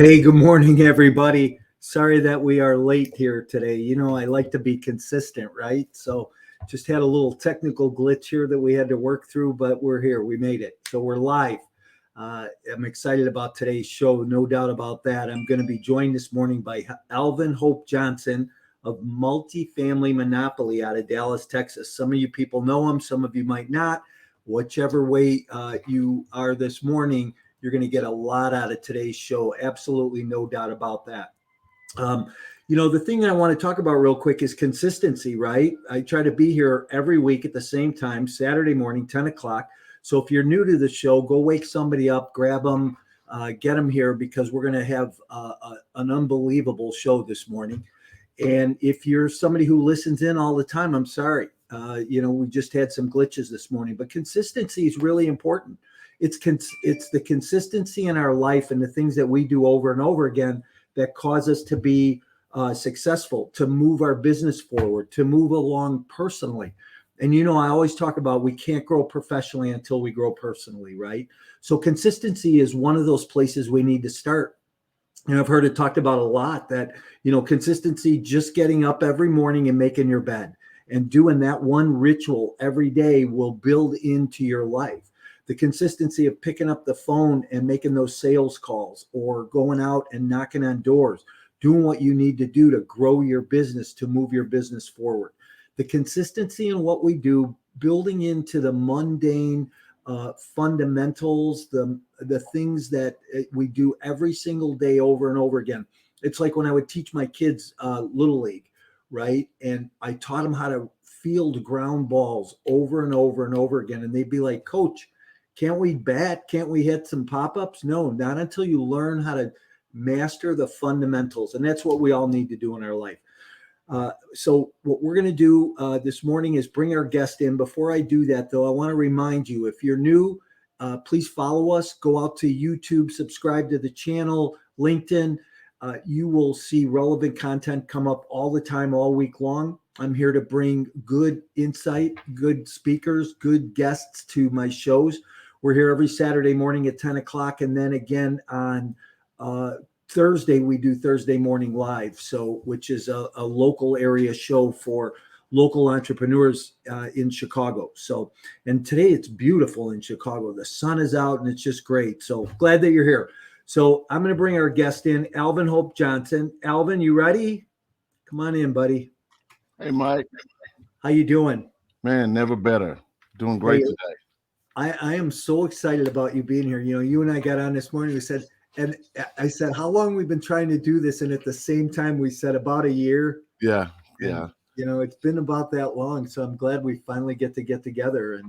Hey, good morning, everybody. Sorry that we are late here today. You know, I like to be consistent, right? So just had a little technical glitch here that we had to work through, but we're here. We made it. So we're live. I'm excited about today's show, no doubt about that. I'm going to be joined this morning by Alvin Hope Johnson of Multifamily Monopoly out of Dallas, Texas. Some of you people know him, some of you might not. Whichever way you are this morning, you're going to get a lot out of today's show. Absolutely no doubt about that. The thing I want to talk about real quick is consistency, right? I try to be here every week at the same time, Saturday morning, 10 o'clock. So if you're new to the show, go wake somebody up, grab them, get them here because we're going to have an unbelievable show this morning. And if you're somebody who listens in all the time, I'm sorry. We just had some glitches this morning, but consistency is really important. It's the consistency in our life and the things that we do over and over again that cause us to be successful, to move our business forward, to move along personally. And, I always talk about we can't grow professionally until we grow personally, right? So consistency is one of those places we need to start. And I've heard it talked about a lot that, consistency, just getting up every morning and making your bed and doing that one ritual every day will build into your life. The consistency of picking up the phone and making those sales calls or going out and knocking on doors, doing what you need to do to grow your business, to move your business forward. The consistency in what we do, building into the mundane fundamentals, the things that we do every single day over and over again. It's like when I would teach my kids Little League, right? And I taught them how to field ground balls over and over and over again. And they'd be like, Coach, can't we bat? Can't we hit some pop-ups? No, not until you learn how to master the fundamentals. And that's what we all need to do in our life. So what we're going to do this morning is bring our guest in. Before I do that, though, I want to remind you, if you're new, please follow us. Go out to YouTube, subscribe to the channel, LinkedIn. You will see relevant content come up all the time, all week long. I'm here to bring good insight, good speakers, good guests to my shows. We're here every Saturday morning at 10 o'clock. And then again on Thursday, we do Thursday Morning Live, which is a local area show for local entrepreneurs in Chicago. And today it's beautiful in Chicago. The sun is out and it's just great. So glad that you're here. So I'm going to bring our guest in, Alvin Hope Johnson. Alvin, you ready? Come on in, buddy. Hey, Mike. How you doing? Man, never better. Doing great today. I am so excited about you being here. You and I got on this morning. And I said, how long we've been trying to do this? And at the same time, we said about a year. Yeah. It's been about that long. So I'm glad we finally get together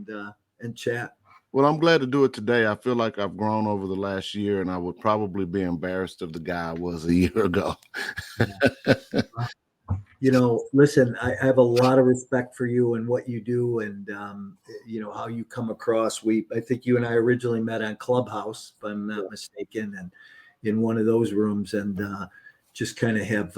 and chat. Well, I'm glad to do it today. I feel like I've grown over the last year, and I would probably be embarrassed of the guy I was a year ago. Listen, I have a lot of respect for you and what you do and, how you come across. I think you and I originally met on Clubhouse, if I'm not mistaken, and in one of those rooms and just kind of have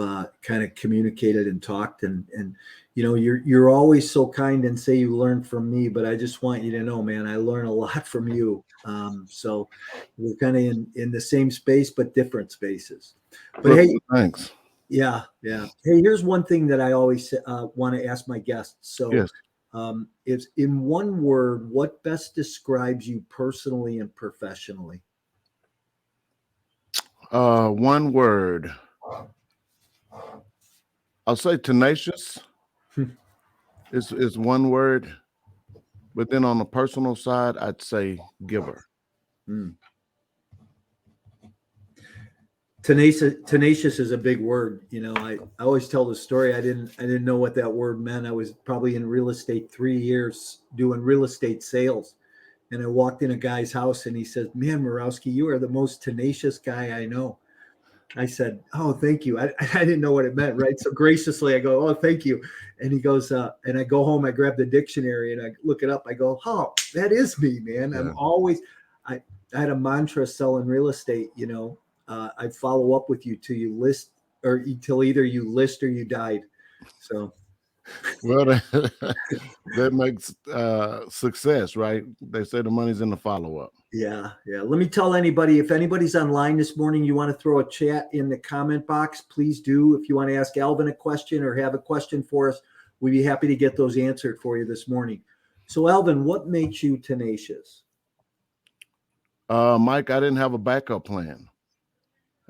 communicated and talked. And you're always so kind and say you learn from me, but I just want you to know, man, I learn a lot from you. So we're kind of in the same space, but different spaces. But well, hey, thanks. Yeah. Hey, here's one thing that I always want to ask my guests. So, yes. Is in one word, what best describes you personally and professionally? One word. I'll say tenacious is one word, but then on the personal side, I'd say giver. Tenacious is a big word. I always tell the story. I didn't know what that word meant. I was probably in real estate 3 years doing real estate sales. And I walked in a guy's house and he said, man, Morawski, you are the most tenacious guy I know. I said, oh, thank you. I didn't know what it meant, right? So graciously I go, oh, thank you. And he goes, and I go home, I grab the dictionary and I look it up. I go, oh, that is me, man. Yeah. I'm always, I had a mantra selling real estate, I follow up with you till you list or till either you list or you died. So Well, that makes success, right? They say the money's in the follow-up. Yeah, yeah. Let me tell anybody, if anybody's online this morning, you want to throw a chat in the comment box, please do. If you want to ask Alvin a question or have a question for us, we'd be happy to get those answered for you this morning. So, Alvin, what makes you tenacious? Mike, I didn't have a backup plan.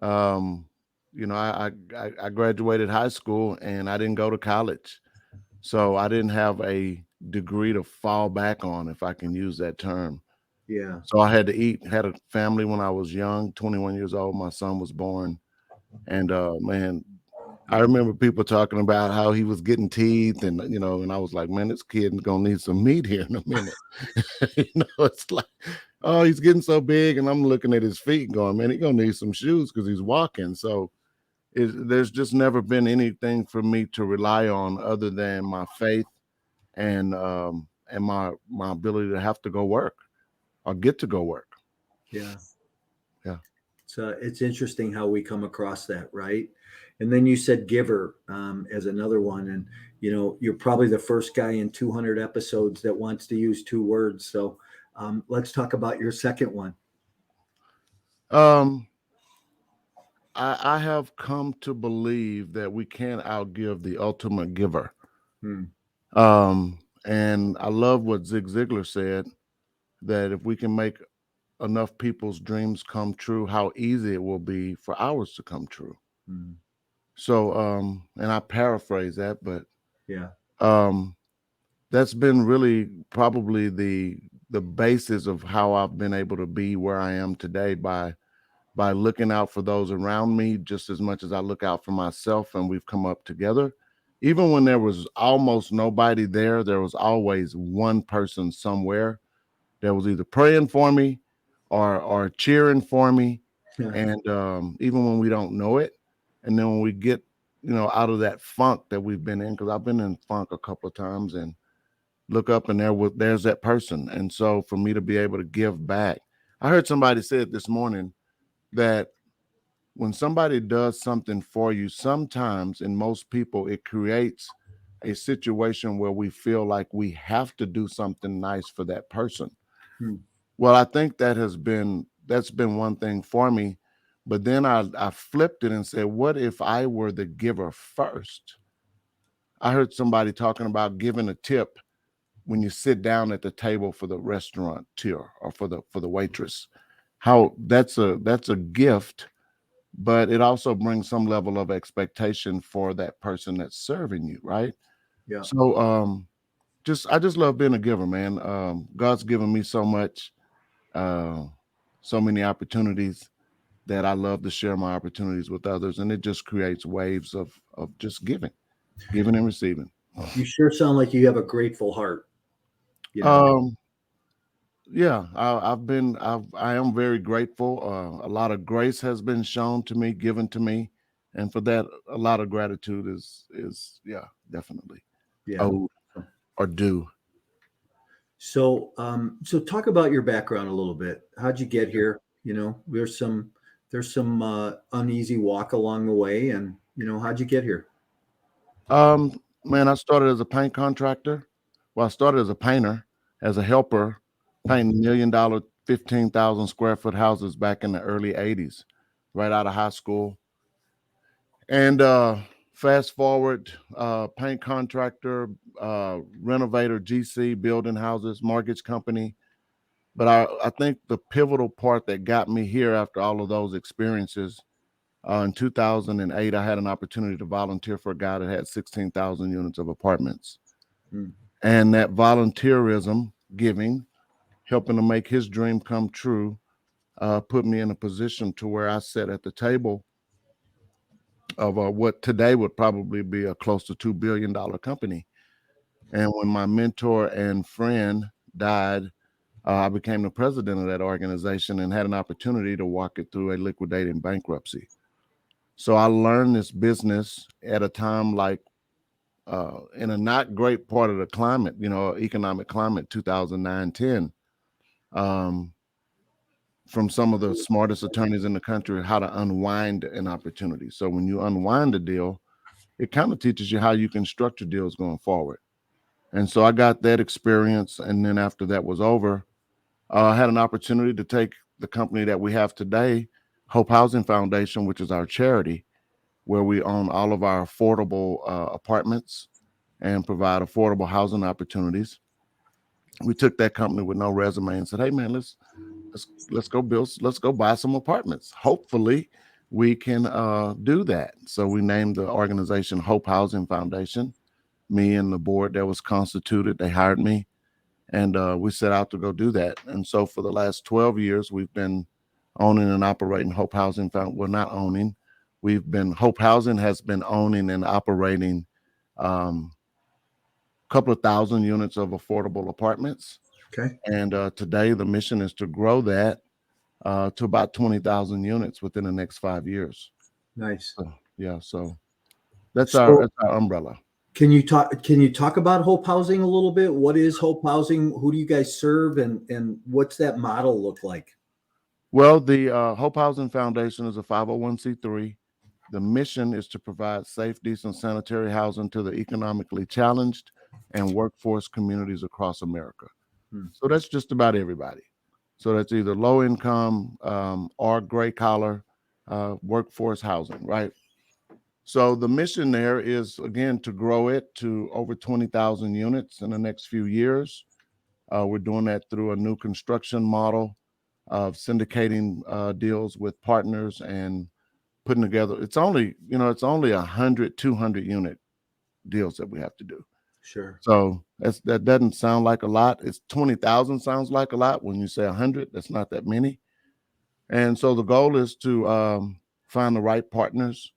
You know, I graduated high school and I didn't go to college. So I didn't have a degree to fall back on, if I can use that term. Yeah, So I had to eat, had a family when I was young, 21 years old. My son was born. And man, I remember people talking about how he was getting teeth and, you know, and I was like, man, this kid gonna need some meat here in a minute. You know, it's like, oh, he's getting so big. And I'm looking at his feet going, man, he's gonna need some shoes because he's walking. So there's just never been anything for me to rely on other than my faith and my ability to have to go work or get to go work. yeah. Yeah. So it's interesting how we come across that, right? And then you said giver as another one. And, you know, you're probably the first guy in 200 episodes that wants to use two words. So let's talk about your second one. Um, I have come to believe that we can't outgive the ultimate giver. Hmm. And I love what Zig Ziglar said, that if we can make enough people's dreams come true, how easy it will be for ours to come true. Hmm. So, and I paraphrase that, but Yeah. um, that's been really probably the basis of how I've been able to be where I am today by looking out for those around me just as much as I look out for myself, and we've come up together. Even when there was almost nobody there, there was always one person somewhere that was either praying for me or cheering for me. Yeah. And even when we don't know it, and then when we get, you know, out of that funk that we've been in, because I've been in funk a couple of times, and look up and there's that person. And so for me to be able to give back, I heard somebody say it this morning that when somebody does something for you, sometimes in most people, it creates a situation where we feel like we have to do something nice for that person. Hmm. Well, I think that's been one thing for me. But then I flipped it and said, what if I were the giver first? I heard somebody talking about giving a tip when you sit down at the table for the restaurant tour or for the waitress. How that's a gift, but it also brings some level of expectation for that person that's serving you, right? Yeah. So I just love being a giver, man. God's given me so much, uh, so many opportunities that I love to share my opportunities with others, and it just creates waves of just giving and receiving. You sure sound like you have a grateful heart. You know, Um, yeah, I am very grateful. A lot of grace has been shown to me, given to me, and for that, a lot of gratitude is yeah, definitely yeah. owed or due. So, so talk about your background a little bit. How'd you get here? You know, there's some uneasy walk along the way, and you know, how'd you get here? Man, I started as a paint contractor. Well, I started as a painter, as a helper, painting $1 million, 15,000 square foot houses back in the early '80s, right out of high school. And fast forward, paint contractor, renovator, GC, building houses, mortgage company. But I think the pivotal part that got me here after all of those experiences, in 2008, I had an opportunity to volunteer for a guy that had 16,000 units of apartments. Hmm. And that volunteerism, giving, helping to make his dream come true, put me in a position to where I sat at the table of what today would probably be a close to $2 billion company. And when my mentor and friend died, I became the president of that organization and had an opportunity to walk it through a liquidating bankruptcy. So I learned this business at a time like in a not great part of the climate, you know, economic climate, 2009, 10, um, from some of the smartest attorneys in the country, how to unwind an opportunity. So when you unwind a deal, it kind of teaches you how you can structure deals going forward. And so I got that experience. And then after that was over, I had an opportunity to take the company that we have today, Hope Housing Foundation, which is our charity, where we own all of our affordable apartments and provide affordable housing opportunities. We took that company with no resume and said, "Hey, man, let's go buy some apartments. Hopefully, we can do that." So we named the organization Hope Housing Foundation. Me and the board that was constituted, they hired me, and we set out to go do that. And so for the last 12 years, we've been owning and operating Hope Housing Foundation. Well, not owning. Hope Housing has been owning and operating a couple of thousand units of affordable apartments. Okay. And today the mission is to grow that to about 20,000 units within the next 5 years. Nice. So, yeah. So that's So our umbrella. can you talk about Hope Housing a little bit? What is Hope Housing? Who do you guys serve, and what's that model look like? Well, the Hope Housing Foundation is a 501c3. The mission is to provide safe, decent, sanitary housing to the economically challenged and workforce communities across America. So that's just about everybody. So that's either low income or gray collar workforce housing, right? So the mission there is, again, to grow it to over 20,000 units in the next few years. We're doing that through a new construction model of syndicating deals with partners and putting together. It's only 100, 200 unit deals that we have to do. Sure. So that doesn't sound like a lot. It's 20,000 sounds like a lot. When you say 100, that's not that many. And so the goal is to find the right partners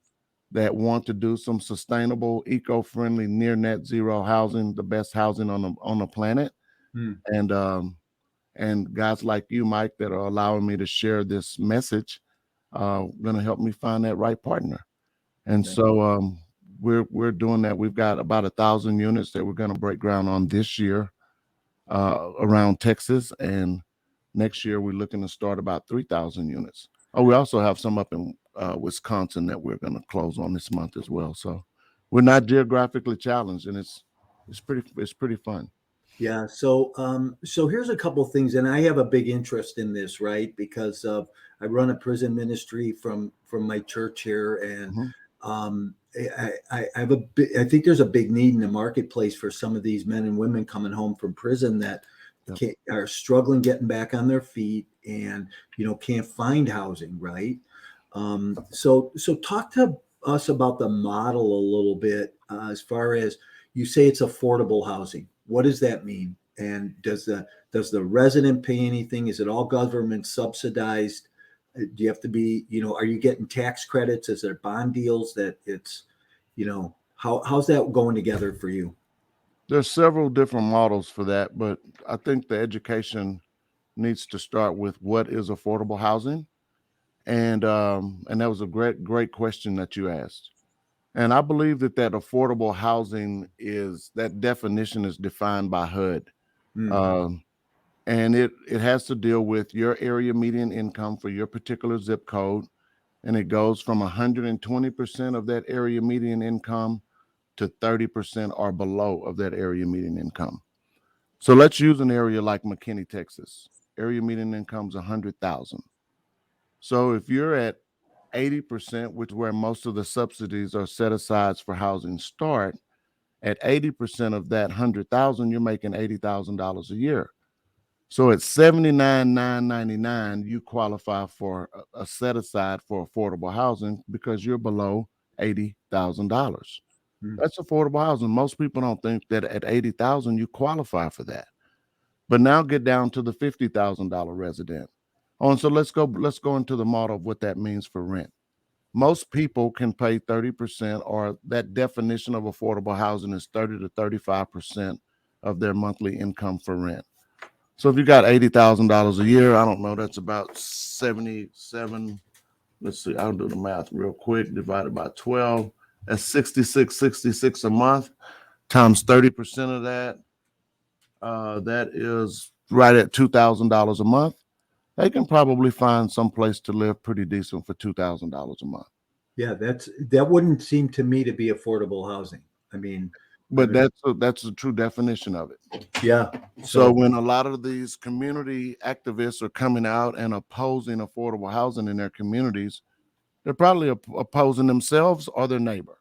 that want to do some sustainable, eco-friendly, near net zero housing, the best housing on the planet. And guys like you, Mike, that are allowing me to share this message, going to help me find that right partner. And so we're doing that. We've got about 1,000 units that we're going to break ground on this year around Texas, and next year we're looking to start about 3,000 units. Oh, we also have some up in Wisconsin that we're going to close on this month as well. So we're not geographically challenged, and it's pretty fun. Yeah. So here's a couple of things, and I have a big interest in this, right? Because I run a prison ministry from my church here, and I have I think there's a big need in the marketplace for some of these men and women coming home from prison that are struggling getting back on their feet, and can't find housing, right? So talk to us about the model a little bit, as far as, you say it's affordable housing. What does that mean? And does the resident pay anything? Is it all government subsidized? Do you have to be, are you getting tax credits? Is there bond deals that it's, how's that going together for you? There's several different models for that, but I think the education needs to start with what is affordable housing. And that was a great question that you asked. And I believe that affordable housing that definition is defined by HUD. And it has to deal with your area median income for your particular zip code. And it goes from 120% of that area median income to 30% or below of that area median income. So let's use an area like McKinney, Texas. Area median income is 100,000. So if you're at 80%, which is where most of the subsidies are set aside for housing start, at 80% of that 100,000, you're making $80,000 a year. So at $79,999, you qualify for a set aside for affordable housing because you're below $80,000. That's affordable housing. Most people don't think that at $80,000 you qualify for that. But now get down to the $50,000 resident. Oh, and so let's go into the model of what that means for rent. Most people can pay 30%, or that definition of affordable housing is 30 to 35% of their monthly income for rent. So if you got $80,000 a year, I don't know, that's about 77. Let's see, I'll do the math real quick. Divided by 12, that's 66 a month times 30% of that. That is right at $2,000 a month. They can probably find some place to live pretty decent for $2,000 a month. Yeah, that wouldn't seem to me to be affordable housing. I mean, But that's the true definition of it. yeah. So when a lot of these community activists are coming out and opposing affordable housing in their communities, they're probably opposing themselves or their neighbor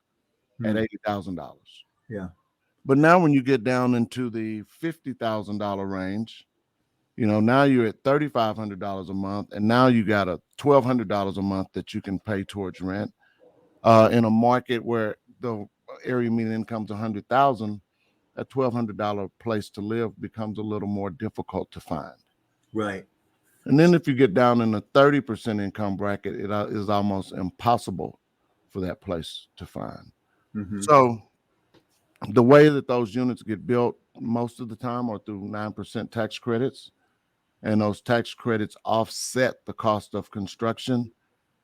at $80,000. Yeah. But now when you get down into the $50,000 range, now you're at $3,500 a month, and now you got a $1,200 a month that you can pay towards rent. In a market where the area median income is $100,000, a $1,200 place to live becomes a little more difficult to find. Right. And then if you get down in the 30% income bracket, it is almost impossible for that place to find. Mm-hmm. So the way that those units get built most of the time are through 9% tax credits. And those tax credits offset the cost of construction,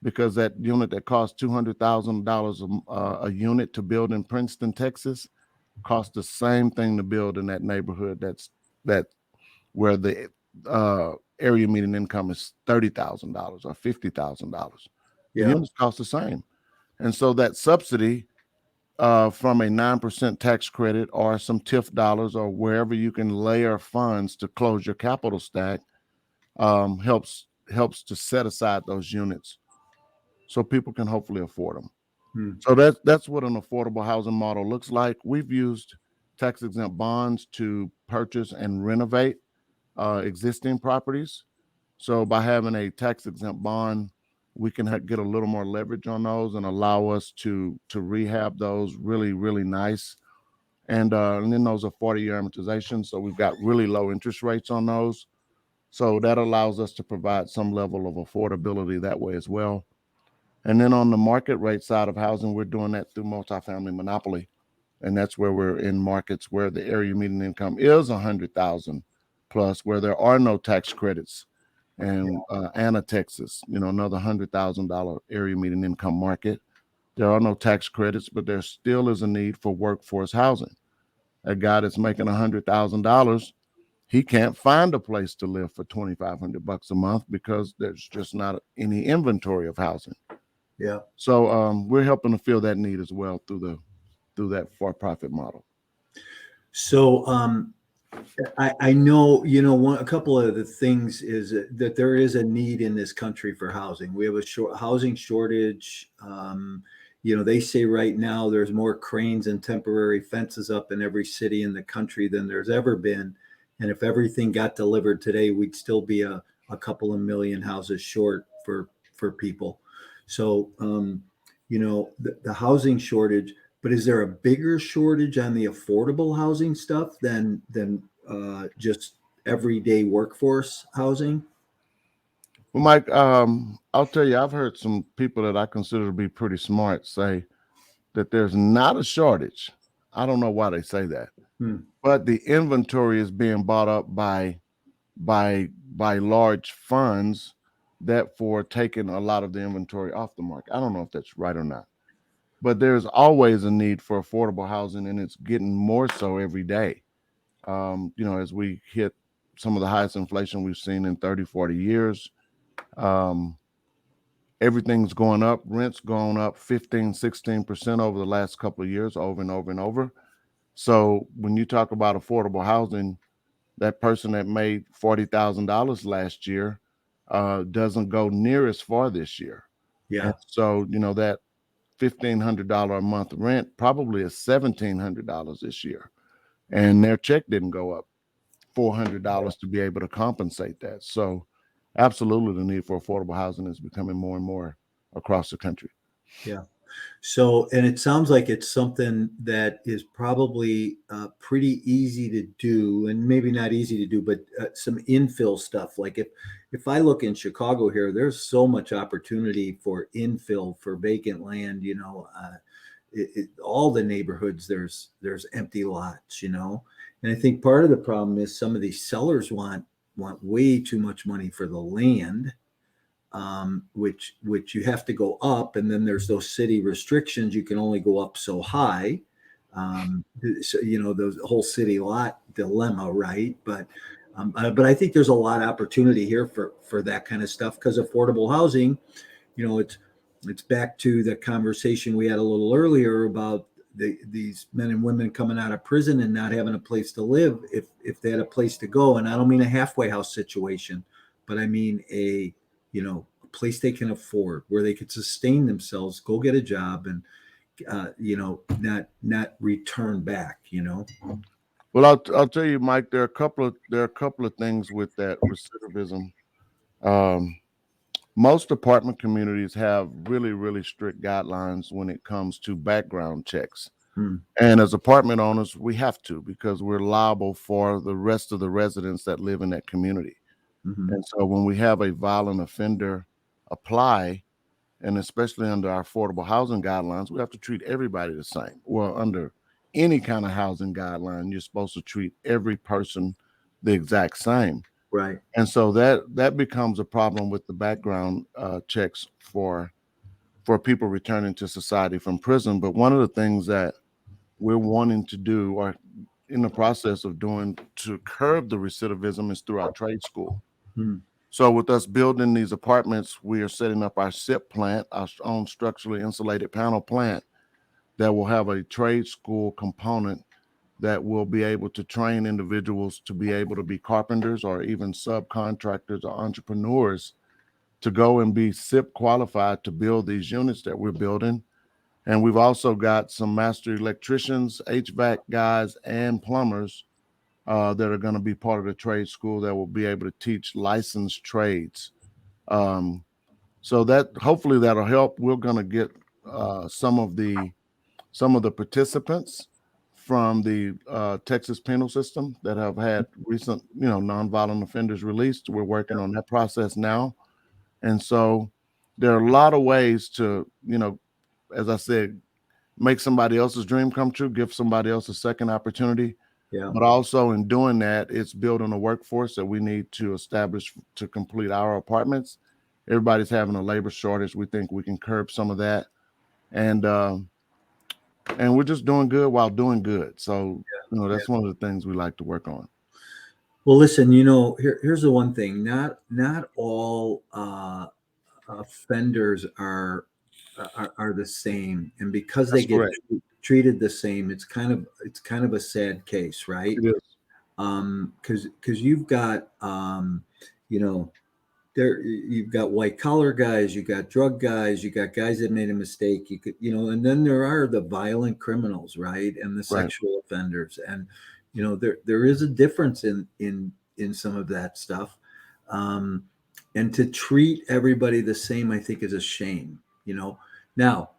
because that unit that costs $200,000 a unit to build in Princeton, Texas, costs the same thing to build in that neighborhood where the area median income is $30,000 or $50,000. The Yeah. units cost the same. And so that subsidy from a 9% tax credit or some TIF dollars or wherever you can layer funds to close your capital stack helps to set aside those units so people can hopefully afford them. So that's what an affordable housing model looks like. We've used tax-exempt bonds to purchase and renovate existing properties. So by having a tax-exempt bond, we can get a little more leverage on those and allow us to rehab those really, really nice. And then those are 40-year amortization. So we've got really low interest rates on those. So that allows us to provide some level of affordability that way as well. And then on the market rate side of housing, we're doing that through multifamily monopoly. And that's where we're in markets where the area median income is 100,000 plus, where there are no tax credits. And Anna, Texas, another $100,000 area median income market. There are no tax credits, but there still is a need for workforce housing. A guy that's making $100,000, he can't find a place to live for $2,500 a month because there's just not any inventory of housing. Yeah. So we're helping to fill that need as well through that for-profit model. So I know, a couple of the things is that there is a need in this country for housing. We have a housing shortage. They say right now there's more cranes and temporary fences up in every city in the country than there's ever been. And if everything got delivered today, we'd still be a couple of million houses short for people. So, the housing shortage, but is there a bigger shortage on the affordable housing stuff than just everyday workforce housing? Well, Mike, I'll tell you, I've heard some people that I consider to be pretty smart say that there's not a shortage. I don't know why they say that, but the inventory is being bought up by large funds that for taking a lot of the inventory off the market. I don't know if that's right or not, but there's always a need for affordable housing, and it's getting more so every day. As we hit some of the highest inflation we've seen in 30, 40 years, everything's going up. Rent's going up 15, 16% over the last couple of years, over and over and over. So when you talk about affordable housing, that person that made $40,000 last year doesn't go near as far this year. Yeah. And so, that $1,500 a month rent probably is $1,700 this year. And their check didn't go up $400 to be able to compensate that. So absolutely the need for affordable housing is becoming more and more across the country. Yeah. So, and it sounds like it's something that is probably pretty easy to do, and maybe not easy to do, but some infill stuff. Like if I look in Chicago here, there's so much opportunity for infill for vacant land. All the neighborhoods there's empty lots. And I think part of the problem is some of these sellers want way too much money for the land. Which you have to go up, and then there's those city restrictions. You can only go up so high. So the whole city lot dilemma, right? But I think there's a lot of opportunity here for that kind of stuff, because affordable housing, it's back to the conversation we had a little earlier about these men and women coming out of prison and not having a place to live if they had a place to go. And I don't mean a halfway house situation, but I mean a place they can afford where they could sustain themselves, go get a job, and not return back. Well, I'll tell you, Mike. There are a couple of things with that recidivism. Most apartment communities have really, really strict guidelines when it comes to background checks. And as apartment owners, we have to, because we're liable for the rest of the residents that live in that community. And so when we have a violent offender apply, and especially under our affordable housing guidelines, we have to treat everybody the same. Well, under any kind of housing guideline, you're supposed to treat every person the exact same. Right. And so that becomes a problem with the background checks for people returning to society from prison. But one of the things that we're wanting to do, or in the process of doing, to curb the recidivism is through our trade school. So with us building these apartments, we are setting up our SIP plant, our own structurally insulated panel plant, that will have a trade school component that will be able to train individuals to be able to be carpenters or even subcontractors or entrepreneurs to go and be SIP qualified to build these units that we're building. And we've also got some master electricians, HVAC guys, and plumbers that are going to be part of the trade school that will be able to teach licensed trades. So that hopefully that'll help. We're going to get some of the participants from the Texas penal system that have had recent, nonviolent offenders released. We're working on that process now. And so there are a lot of ways to, as I said, make somebody else's dream come true, give somebody else a second opportunity. Yeah. But also in doing that, it's building a workforce that we need to establish to complete our apartments. Everybody's having a labor shortage. We think we can curb some of that. And we're just doing good while doing good. So, that's one of the things we like to work on. Well, listen, here's the one thing. Not all offenders are the same, and because That's they get correct. treated the same, it's kind of a sad case, right? It is. Because you've got you've got white collar guys, you got drug guys, you got guys that made a mistake, and then there are the violent criminals, right, and the sexual offenders, and there is a difference in some of that stuff, and to treat everybody the same, I think, is a shame. Now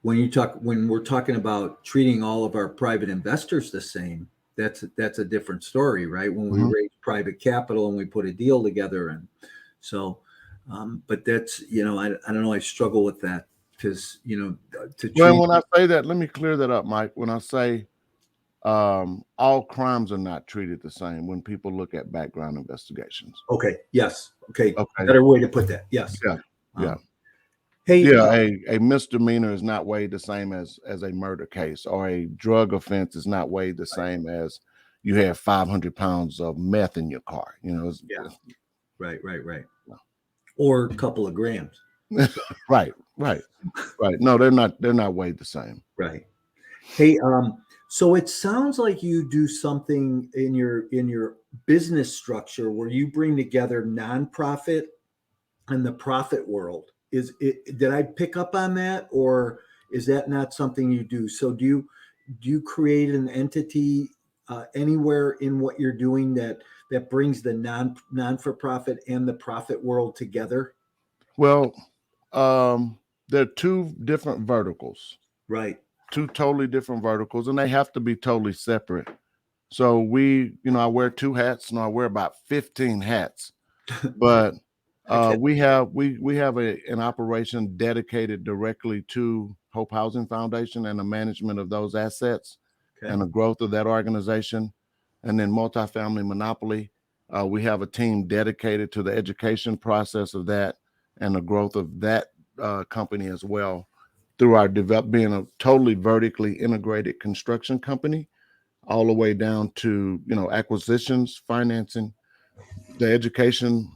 when we're talking about treating all of our private investors the same, that's a different story, right? When we raise private capital and we put a deal together, and so, but that's, I don't know, I struggle with that because, When I say that, let me clear that up, Mike. When I say all crimes are not treated the same when people look at background investigations. Okay. Yes. Okay. Better way to put that. Yes. Yeah. Hey. A misdemeanor is not weighed the same as a murder case, or a drug offense is not weighed the same as you have 500 pounds of meth in your car. Right. Or a couple of grams. Right. No, they're not weighed the same. Right. Hey, so it sounds like you do something in your business structure where you bring together nonprofit and the profit world. Did I pick up on that, or is that not something you do? So do you create an entity anywhere in what you're doing that brings the non-for-profit and the profit world together? Well, there are two different verticals. Right. Two totally different verticals, and they have to be totally separate. So I wear two hats. No, I wear about 15 hats, but we have an operation dedicated directly to Hope Housing Foundation and the management of those assets and the growth of that organization. And then Multifamily Monopoly, we have a team dedicated to the education process of that and the growth of that company as well, through our being a totally vertically integrated construction company, all the way down to acquisitions, financing, the education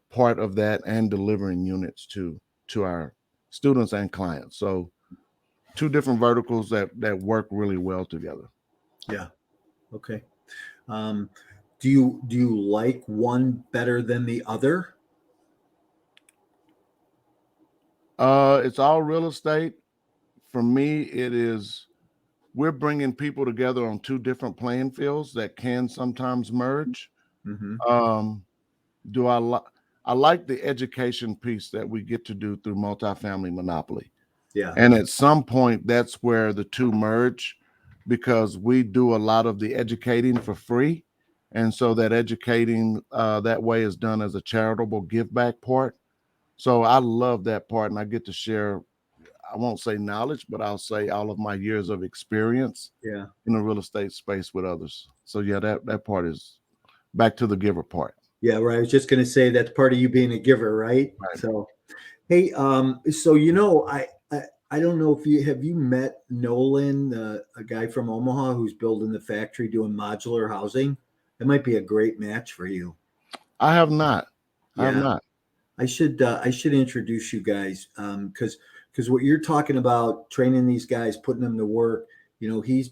part of that, and delivering units to our students and clients. So two different verticals that work really well together. Yeah. Okay. Do you like one better than the other? It's all real estate. For me, it is, we're bringing people together on two different playing fields that can sometimes merge. Mm-hmm. Do I like the education piece that we get to do through multifamily monopoly. Yeah. And at some point, that's where the two merge, because we do a lot of the educating for free. And so that educating that way is done as a charitable give back part. So I love that part, and I get to share, I won't say knowledge, but I'll say all of my years of experience Yeah. in the real estate space with others. So yeah, that part is back to the giver part. Yeah. Right. I was just going to say that's part of you being a giver, right? Right. So, hey, so I don't know if you met Nolan, a guy from Omaha who's building the factory doing modular housing. That might be a great match for you. I have not. I have Yeah. not. I should introduce you guys because what you're talking about, training these guys, putting them to work, he's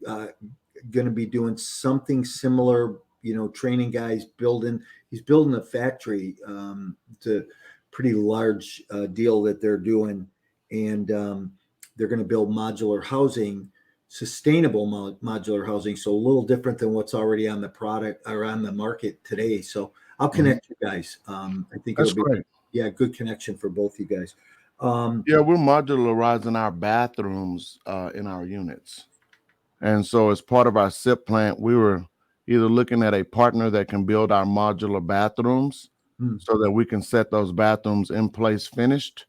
going to be doing something similar, training guys, he's building a factory. It's a pretty large deal that they're doing, and they're going to build modular housing, sustainable modular housing, so a little different than what's already on the product or on the market today. So I'll connect you guys. I think That's it'll be great. yeah, good connection for both you guys. Yeah, we're modularizing our bathrooms in our units. And so as part of our SIP plant, we were either looking at a partner that can build our modular bathrooms so that we can set those bathrooms in place finished,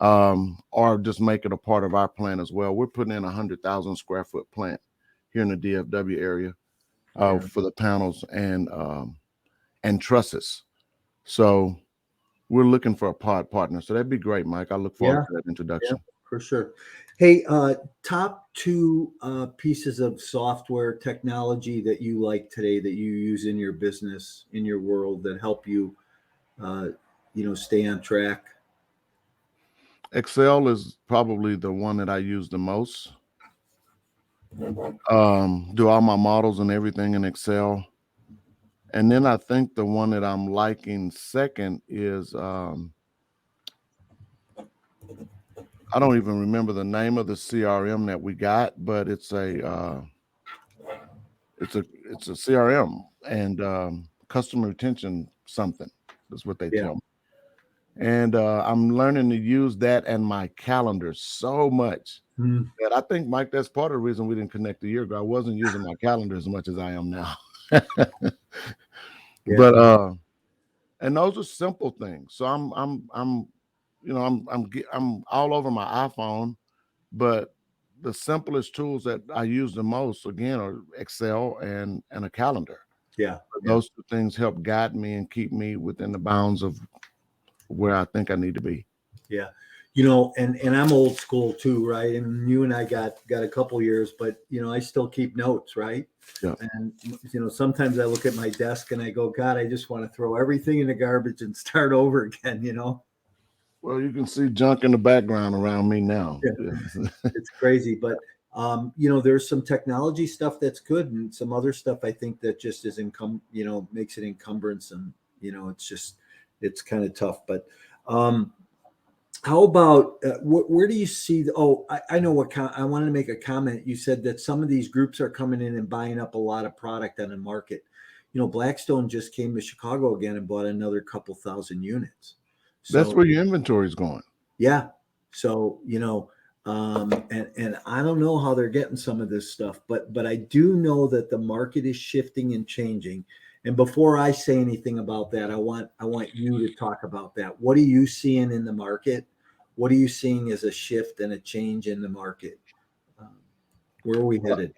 or just make it a part of our plan as well. We're putting in 100,000 square foot plant here in the DFW area for the panels and trusses. So we're looking for a partner. So that'd be great, Mike. I look forward to that introduction. For sure. Hey, top two pieces of software technology that you like today that you use in your business, in your world, that help you, stay on track. Excel is probably the one that I use the most. Do all my models and everything in Excel. And then I think the one that I'm liking second is I don't even remember the name of the CRM that we got, but it's a CRM and customer retention something. That's what they tell me. And I'm learning to use that and my calendar so much that I think, Mike, that's part of the reason we didn't connect a year ago. I wasn't using my calendar as much as I am now. But and those are simple things. So I'm all over my iPhone, but the simplest tools that I use the most again are Excel and a calendar. Those two things help guide me and keep me within the bounds of where I think I need to be. Yeah. And I'm old school too, right? And you and I got a couple years, but I still keep notes, right? Yeah. And sometimes I look at my desk and I go, God, I just want to throw everything in the garbage and start over again, Well, you can see junk in the background around me now. Yeah. It's crazy, but there's some technology stuff that's good, and some other stuff I think that just is makes it encumbrance, and it's kind of tough. But how about where do you see? I know what I wanted to make a comment. You said that some of these groups are coming in and buying up a lot of product on the market. Blackstone just came to Chicago again and bought another couple thousand units. So, that's where your inventory is going. Yeah. So, and I don't know how they're getting some of this stuff, but I do know that the market is shifting and changing. And before I say anything about that, I want you to talk about that. What are you seeing in the market? What are you seeing as a shift and a change in the market? Where are we headed?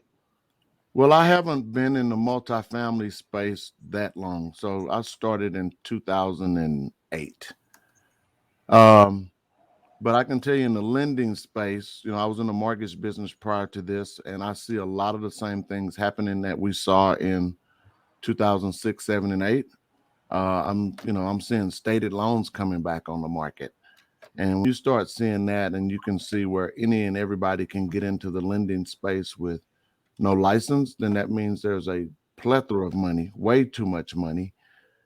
Well, I haven't been in the multifamily space that long. So I started in 2008. But I can tell you in the lending space, I was in the mortgage business prior to this, and I see a lot of the same things happening that we saw in 2006, 7, and 8. I'm seeing stated loans coming back on the market. And when you start seeing that, and you can see where any and everybody can get into the lending space with no license, then that means there's a plethora of money, way too much money,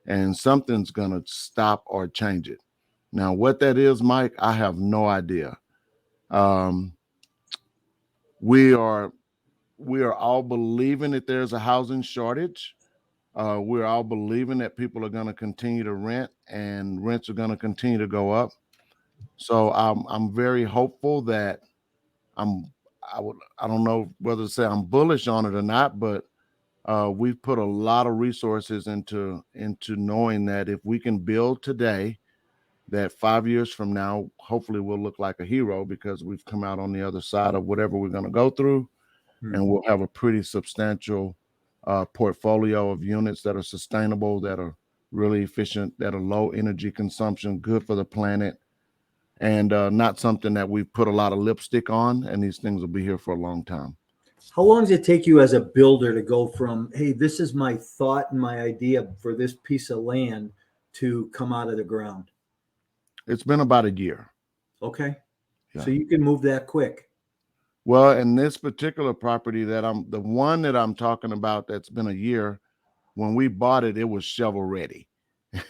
and something's going to stop or change it. Now, what that is, Mike, I have no idea. We are all believing that there's a housing shortage. We're all believing that people are going to continue to rent and rents are going to continue to go up. So I'm very hopeful that I don't know whether to say I'm bullish on it or not, but we've put a lot of resources into knowing that if we can build today, that 5 years from now, hopefully we'll look like a hero because we've come out on the other side of whatever we're going to go through, and we'll have a pretty substantial portfolio of units that are sustainable, that are really efficient, that are low energy consumption, good for the planet, and not something that we put a lot of lipstick on. And these things will be here for a long time. How long does it take you as a builder to go from, hey, this is my thought and my idea for this piece of land, to come out of the ground? It's been about a year. Okay. Yeah. So you can move that quick. Well, in this particular property the one that I'm talking about, that's been a year, when we bought it, it was shovel ready.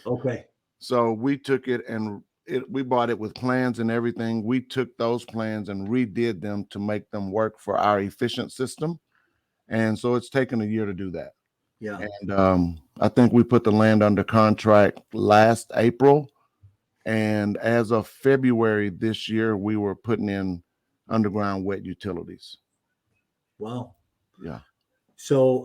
Okay. So we took it and we bought it with plans and everything. We took those plans and redid them to make them work for our efficient system. And so it's taken a year to do that. Yeah. And I think we put the land under contract last April. And as of February this year, we were putting in underground wet utilities. Wow. Yeah. So,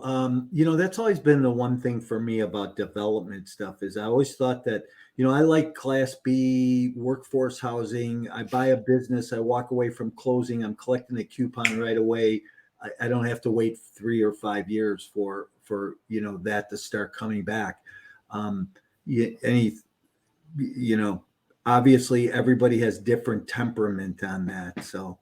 that's always been the one thing for me about development stuff, is I always thought that, I like Class B workforce housing. I buy a business, I walk away from closing, I'm collecting a coupon right away. I don't have to wait 3 or 5 years for that to start coming back. Any, obviously everybody has different temperament on that. So,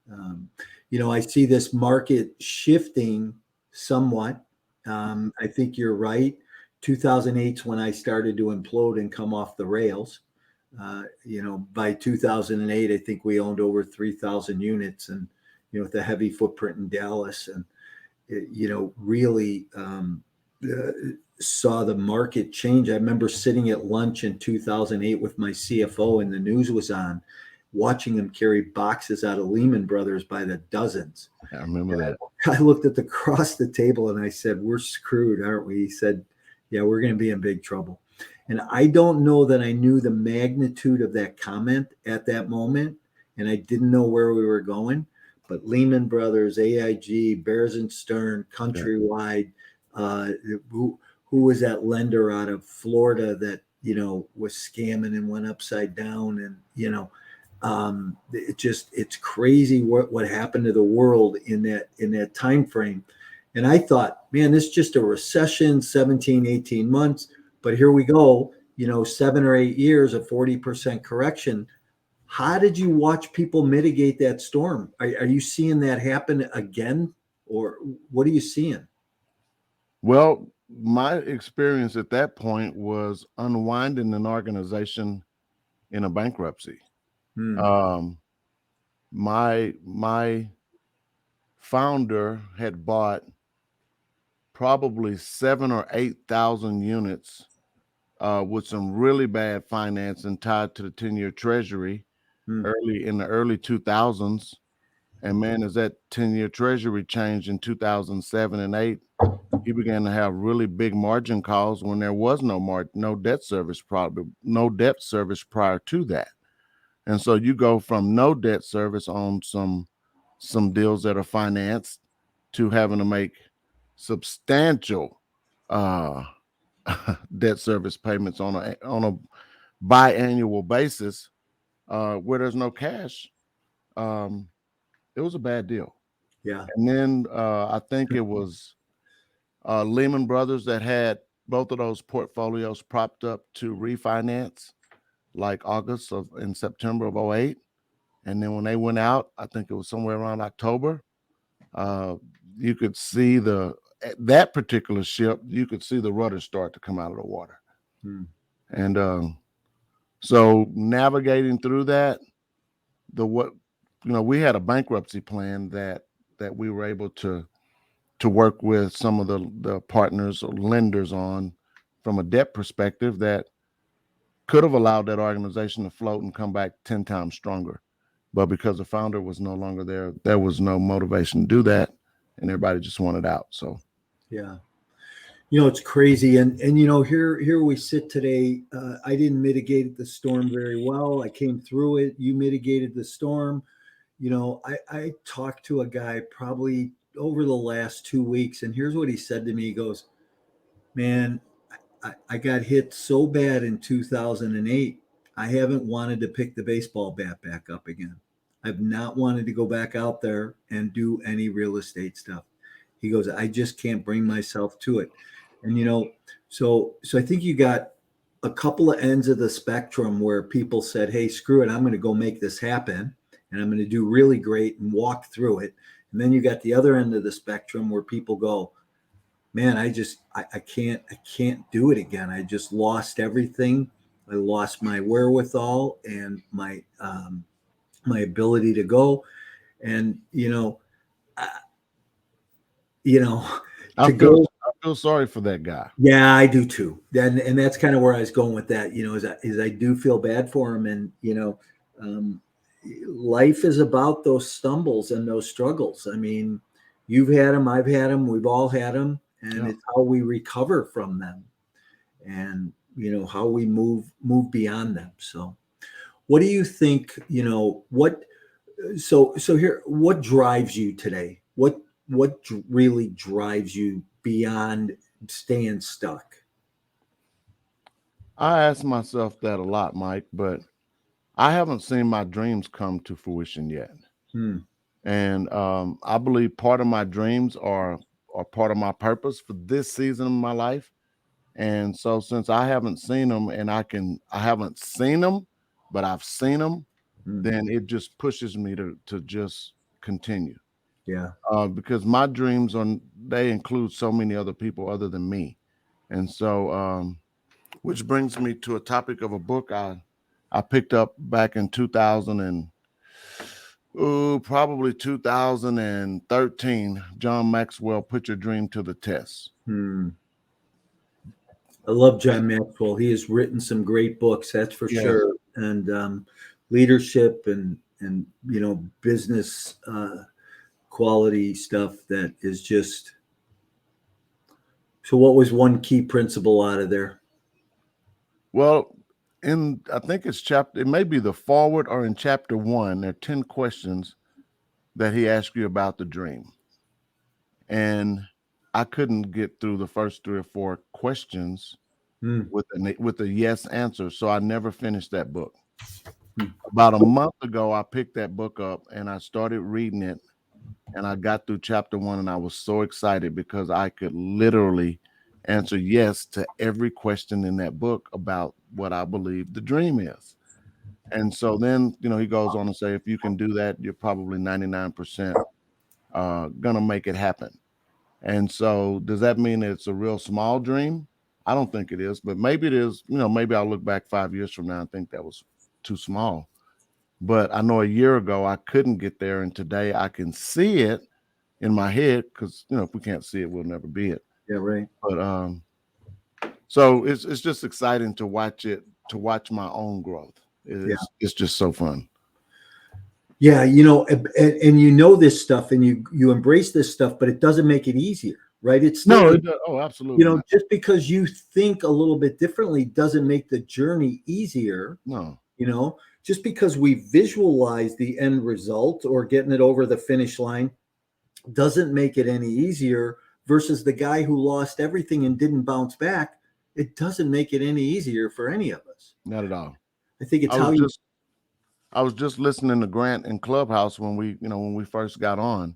I see this market shifting somewhat. I think you're right. 2008 is when I started to implode and come off the rails. By 2008, I think we owned over 3,000 units, and with a heavy footprint in Dallas, and really saw the market change. I remember sitting at lunch in 2008 with my CFO, and the news was on, watching him carry boxes out of Lehman Brothers by the dozens. I remember that. I looked at across the table and I said, "We're screwed, aren't we?" He said, "Yeah, we're going to be in big trouble." And I don't know that I knew the magnitude of that comment at that moment, and I didn't know where we were going. But Lehman Brothers, AIG, Bears and Stern, Countrywide, who was that lender out of Florida that was scamming and went upside down, and it's crazy what happened to the world in that time frame. And I thought, man, this is just a recession, 17, 18 months, but here we go, 7 or 8 years, a 40% correction. How did you watch people mitigate that storm? Are you seeing that happen again, or what are you seeing? Well, my experience at that point was unwinding an organization in a bankruptcy. My founder had bought probably 7,000 or 8,000 units with some really bad financing tied to the 10-year treasury early in the early 2000s. And man, as that 10-year treasury changed in 2007 and 8, he began to have really big margin calls when there was no debt service, probably no debt service prior to that. And so you go from no debt service on some deals that are financed to having to make substantial debt service payments on a biannual basis where there's no cash. It was a bad deal. Yeah. And then I think it was Lehman Brothers that had both of those portfolios propped up to refinance, like August and September of 2008. And then when they went out, I think it was somewhere around October, you could see that particular ship, you could see the rudder start to come out of the water. And So navigating through that, we had a bankruptcy plan that we were able to work with some of the partners or lenders on from a debt perspective that could have allowed that organization to float and come back 10 times stronger. But because the founder was no longer there, there was no motivation to do that, and everybody just wanted out. So Yeah. It's crazy. And here we sit today. I didn't mitigate the storm very well. I came through it. You mitigated the storm. I talked to a guy probably over the last 2 weeks, and here's what he said to me. He goes, man, I got hit so bad in 2008. I haven't wanted to pick the baseball bat back up again. I've not wanted to go back out there and do any real estate stuff. He goes, I just can't bring myself to it. And so I think you got a couple of ends of the spectrum where people said, hey, screw it, I'm going to go make this happen, and I'm going to do really great and walk through it. And then you got the other end of the spectrum where people go, man, I can't do it again. I just lost everything. I lost my wherewithal and my ability to go. And I to go. feel sorry for that guy. Yeah, I do too. And that's kind of where I was going with that. Is I do feel bad for him, and um, life is about those stumbles and those struggles. I mean, you've had them, I've had them, we've all had them, and it's how we recover from them, and how we move beyond them. So, what do you think? What? So here, what drives you today? What really drives you beyond staying stuck? I ask myself that a lot, Mike, but I haven't seen my dreams come to fruition yet. Hmm. And I believe part of my dreams are part of my purpose for this season of my life. And so since I haven't seen them, and I haven't seen them, but I've seen them, Hmm. then it just pushes me to just continue. Yeah. Because my dreams they include so many other people other than me. And so which brings me to a topic of a book I picked up back in 2000 and probably 2013. John Maxwell, Put Your Dream to the Test. Hmm. I love John Maxwell. He has written some great books, that's for Yes. sure. And leadership and business quality stuff that is just. So, what was one key principle out of there? Well, I think it may be the forward or in chapter 1, there are 10 questions that he asked you about the dream. And I couldn't get through the first 3 or 4 questions with a yes answer. So I never finished that book. About a month ago, I picked that book up and I started reading it, and I got through chapter 1, and I was so excited because I could literally answer yes to every question in that book about what I believe the dream is. And so then, he goes on to say, if you can do that, you're probably 99% gonna make it happen. And so does that mean it's a real small dream? I don't think it is, but maybe it is. Maybe I'll look back 5 years from now and think that was too small. But I know a year ago I couldn't get there, and today I can see it in my head, because if we can't see it, we'll never be it. Yeah, right. But so it's just exciting to watch my own growth. It's just so fun. Yeah, and this stuff, and you embrace this stuff, but it doesn't make it easier, right? It's still, absolutely not. just because you think a little bit differently doesn't make the journey easier. No. Just because we visualize the end result or getting it over the finish line doesn't make it any easier, versus the guy who lost everything and didn't bounce back. It doesn't make it any easier for any of us. Not at all. I think it's I was just listening to Grant in Clubhouse when we first got on.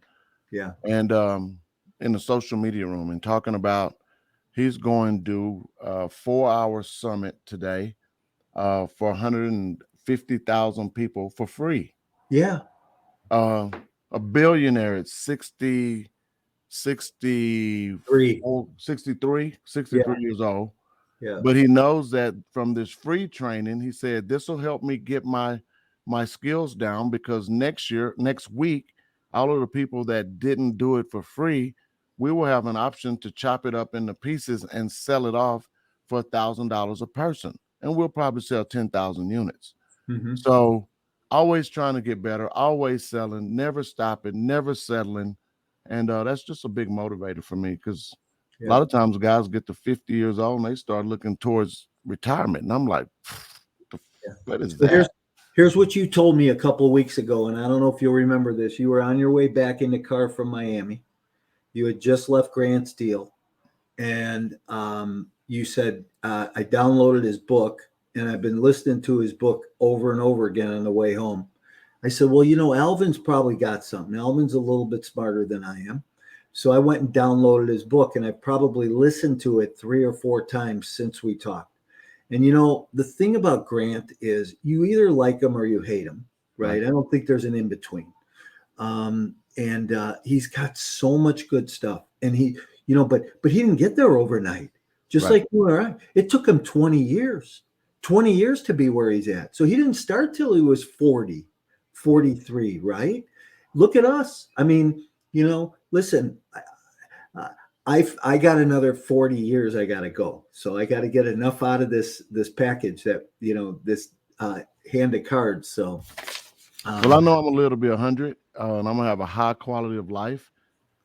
Yeah. And in the social media room, and talking about he's going to do a 4-hour summit today for 150,000 people for free. Yeah. A billionaire at 63 years old. Yeah. But he knows that from this free training, he said, this will help me get my skills down, because next week, all of the people that didn't do it for free, we will have an option to chop it up into pieces and sell it off for $1,000 a person. And we'll probably sell 10,000 units. Mm-hmm. So always trying to get better, always selling, never stopping, never settling. And that's just a big motivator for me, because a lot of times guys get to 50 years old and they start looking towards retirement. And I'm like, what is So that? here's what you told me a couple of weeks ago, and I don't know if you'll remember this. You were on your way back in the car from Miami. You had just left Grant's deal, and you said, I downloaded his book, and I've been listening to his book over and over again on the way home. I said, well, Alvin's probably got something. Alvin's a little bit smarter than I am. So I went and downloaded his book, and I probably listened to it 3 or 4 times since we talked. And the thing about Grant is you either like him or you hate him, right? I don't think there's an in between. And he's got so much good stuff. And he, but he didn't get there overnight. Just like you and I. It took him 20 years to be where he's at. So he didn't start till he was 40, 43, right? Look at us. I mean, listen, I got another 40 years I got to go. So I got to get enough out of this package that, this hand of cards. So. Well, I know I'm a little bit 100, and I'm going to have a high quality of life.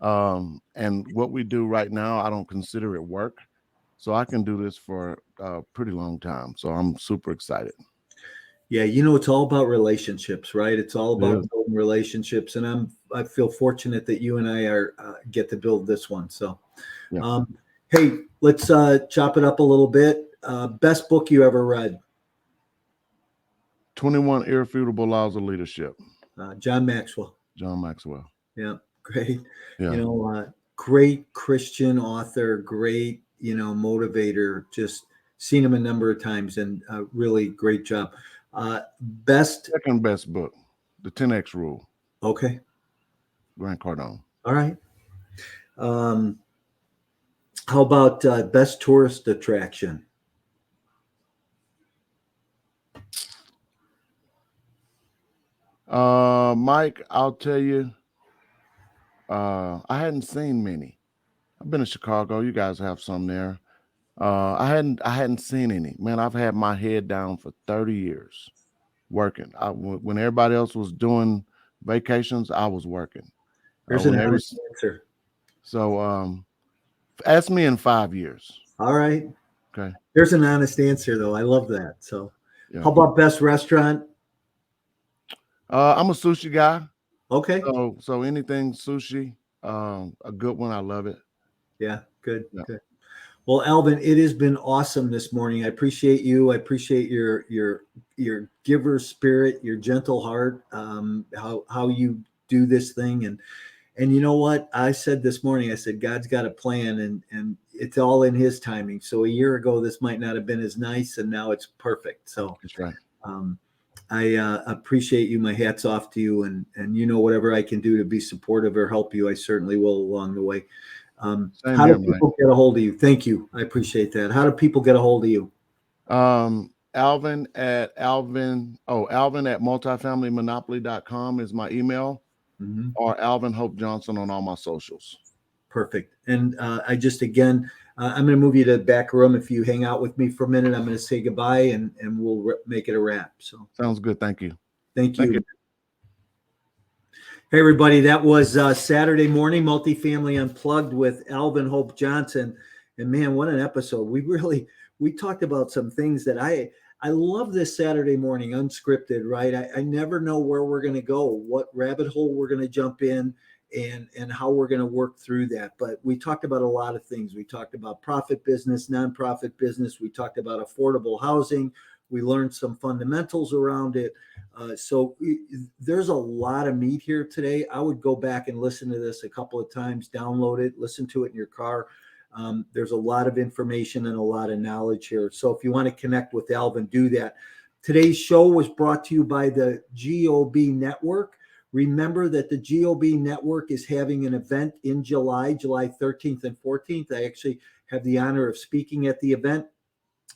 And what we do right now, I don't consider it work. So I can do this for a pretty long time. So I'm super excited. Yeah, it's all about relationships, right? It's all about building relationships, and I feel fortunate that you and I get to build this one. So, hey, let's chop it up a little bit. Best book you ever read? 21 Irrefutable Laws of Leadership. John Maxwell. John Maxwell. Yeah, great. Yeah. Great Christian author, great, motivator. Just seen him a number of times, and really great job. Second best book, The 10X Rule. Okay. Grant Cardone. All right. How about best tourist attraction? Mike, I'll tell you, I hadn't seen many. I've been to Chicago. You guys have some there. I hadn't seen any. Man, I've had my head down for 30 years working. When everybody else was doing vacations, I was working. There's an honest answer. So ask me in 5 years. All right. Okay. There's an honest answer, though. I love that. So how about best restaurant? I'm a sushi guy. Okay. So anything sushi, a good one. I love it. Yeah. Good. Yeah. Good. Well, Alvin, it has been awesome this morning. I appreciate you. I appreciate your giver spirit, your gentle heart, how you do this thing. And you know what? I said this morning, I said, God's got a plan, and it's all in his timing. So a year ago, this might not have been as nice, and now it's perfect. So that's right. I appreciate you. My hat's off to you. And whatever I can do to be supportive or help you, I certainly will along the way. How do people get a hold of you? Thank you. I appreciate that. How do people get a hold of you? Alvin at multifamilymonopoly.com is my email, or Alvin Hope Johnson on all my socials. Perfect. And I'm going to move you to the back room. If you hang out with me for a minute, I'm going to say goodbye and we'll make it a wrap. So sounds good. Thank you. Thank you. Hey, everybody. That was Saturday morning multifamily unplugged with Alvin Hope Johnson. And man, what an episode. We talked about some things that I love this Saturday morning unscripted, right? I never know where we're going to go, what rabbit hole we're going to jump in, and how we're going to work through that. But we talked about a lot of things. We talked about profit business, nonprofit business. We talked about affordable housing. We learned some fundamentals around it. So there's a lot of meat here today. I would go back and listen to this a couple of times, download it, listen to it in your car. There's a lot of information and a lot of knowledge here. So if you want to connect with Alvin, do that. Today's show was brought to you by the GOB Network. Remember that the GOB Network is having an event in July 13th and 14th. I actually have the honor of speaking at the event.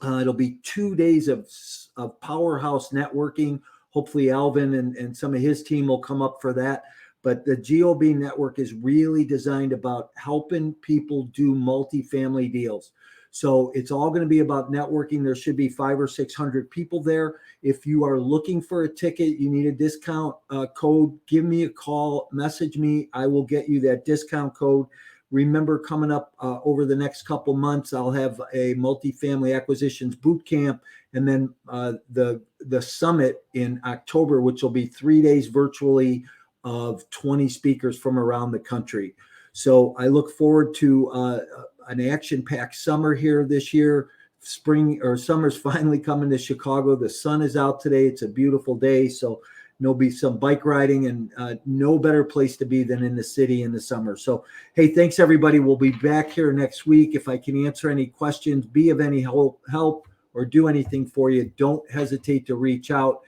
It'll be 2 days of powerhouse networking. Hopefully Alvin and some of his team will come up for that. But the GOB network is really designed about helping people do multifamily deals. So it's all going to be about networking. There should be 500 or 600 people there. If you are looking for a ticket, you need a discount code, give me a call, message me. I will get you that discount code. Remember, coming up over the next couple months, I'll have a multifamily acquisitions boot camp, and then the summit in October, which will be 3 days virtually of 20 speakers from around the country. So I look forward to an action-packed summer here this year. Spring or summer's finally coming to Chicago. The sun is out today. It's a beautiful day. So there'll be some bike riding, and no better place to be than in the city in the summer. So, hey, thanks everybody. We'll be back here next week. If I can answer any questions, be of any help, or do anything for you, don't hesitate to reach out.